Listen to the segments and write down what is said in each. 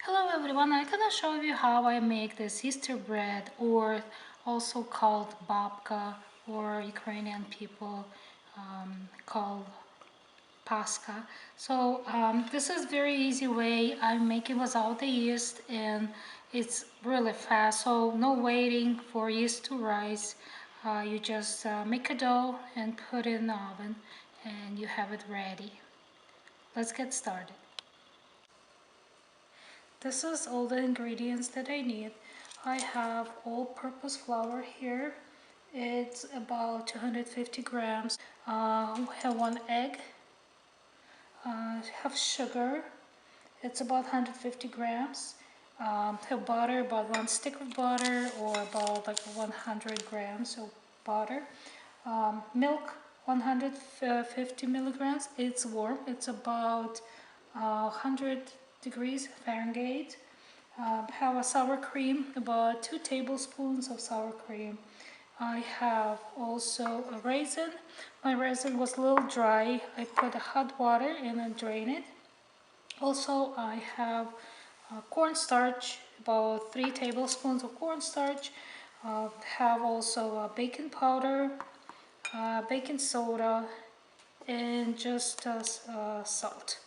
Hello everyone, I'm gonna show you how I make this Easter bread, or also called babka, or Ukrainian people call Paska. So this is very easy way. I make it without the yeast and it's really fast, so no waiting for yeast to rise. You just make a dough and put it in the oven and you have it ready. Let's get started. This is all the ingredients that I need. I have all-purpose flour here. It's about 250 grams. We have one egg. Have sugar. It's about 150 grams. Have butter, about one stick of butter, or about like 100 grams of butter. Milk, 150 milligrams. It's warm. It's about 100 degrees Fahrenheit. Have a sour cream, about 2 tablespoons of sour cream. I have also a raisin. My raisin was a little dry. I put hot water and then drain it. Also, I have cornstarch, about 3 tablespoons of cornstarch. Have also baking powder, baking soda, and just salt.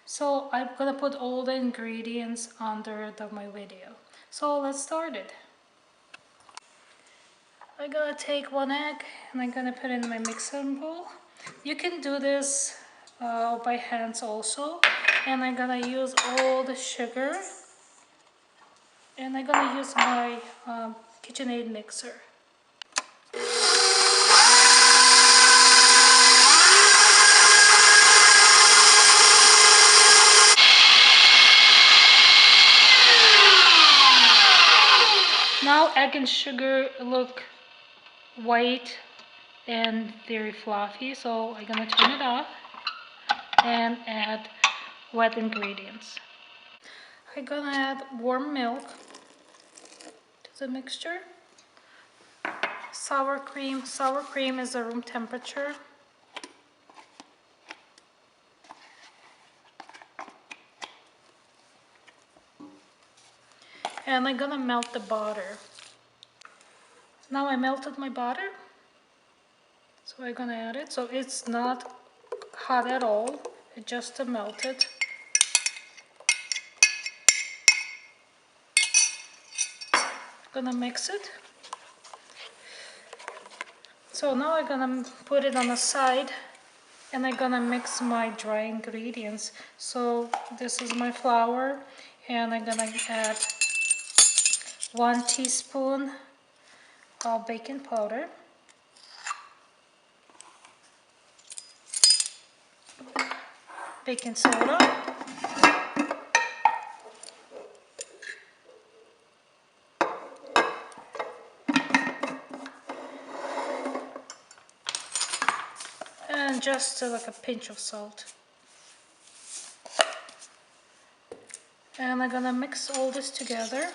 So I'm gonna put all the ingredients under my video. So let's start it. I'm gonna take one egg and I'm gonna put it in my mixing bowl. You can do this by hands also. And I'm gonna use all the sugar. And I'm gonna use my KitchenAid mixer. Now egg and sugar look white and very fluffy, so I'm gonna turn it off and add wet ingredients. I'm gonna add warm milk to the mixture. Sour cream. Sour cream is at room temperature. And I'm gonna melt the butter. Now I melted my butter, so I'm gonna add it. So it's not hot at all, it just melted. Gonna mix it. So now I'm gonna put it on the side and I'm gonna mix my dry ingredients. So this is my flour and I'm gonna add 1 teaspoon of baking powder, baking soda, and just like a pinch of salt. And I'm gonna mix all this together.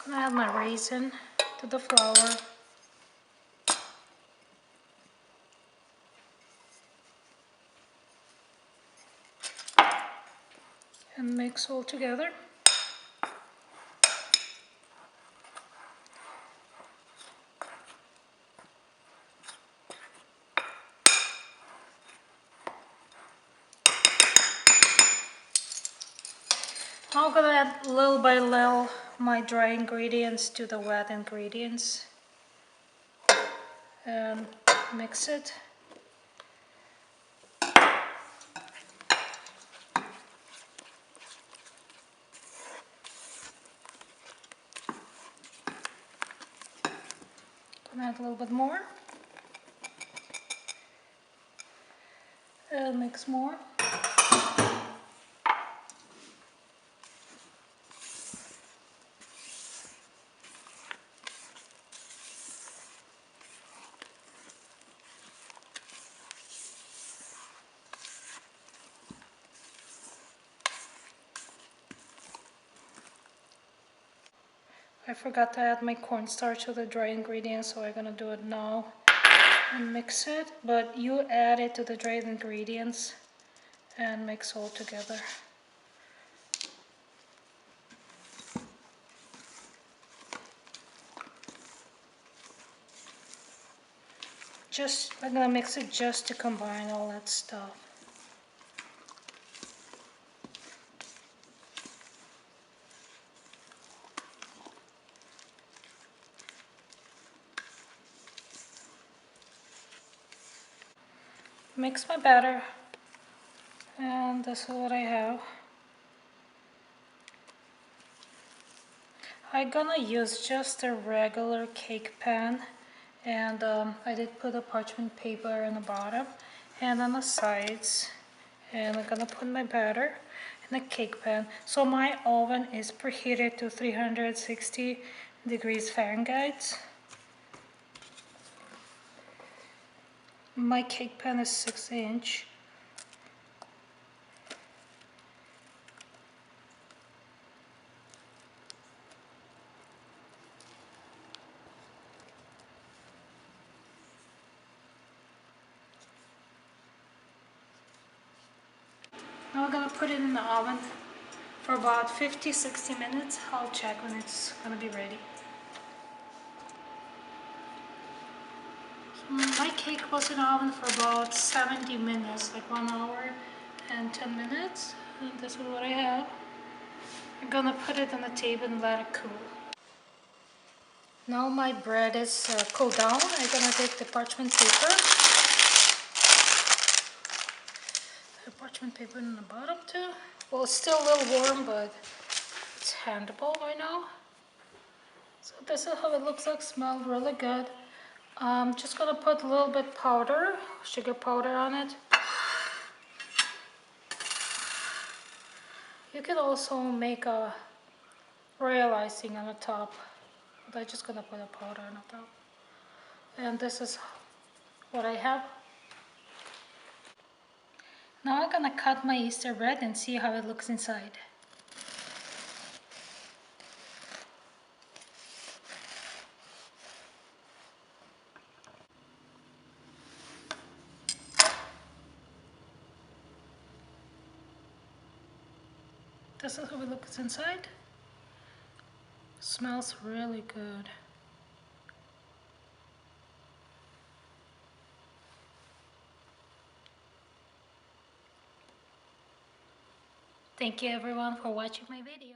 I'm gonna add my raisin to the flour. And mix all together. Now I'm gonna add little by little my dry ingredients to the wet ingredients and mix it. Gonna add a little bit more and mix more. I forgot to add my cornstarch to the dry ingredients, so I'm gonna do it now and mix it. But you add it to the dried ingredients and mix all together. I'm gonna mix it just to combine all that stuff. Mix my batter, and this is what I have. I'm gonna use just a regular cake pan, and I did put a parchment paper on the bottom and on the sides, and I'm gonna put my batter in the cake pan. So my oven is preheated to 360 degrees Fahrenheit. My cake pan is 6-inch. Now we're gonna put it in the oven for about 50-60 minutes. I'll check when it's gonna be ready. So my cake was in the oven for about 70 minutes, like 1 hour and 10 minutes. And this is what I have. I'm gonna put it on the table and let it cool. Now my bread is cooled down. I'm gonna take the parchment paper. The parchment paper in the bottom too. Well, it's still a little warm, but it's handleable right now. So this is how it looks like. Smells really good. Just gonna put a little bit powder, sugar powder on it. You can also make a royal icing on the top, but I'm just gonna put a powder on the top. And this is what I have. Now I'm gonna cut my Easter bread and see how it looks inside. This is how it looks inside. Smells really good. Thank you everyone for watching my video.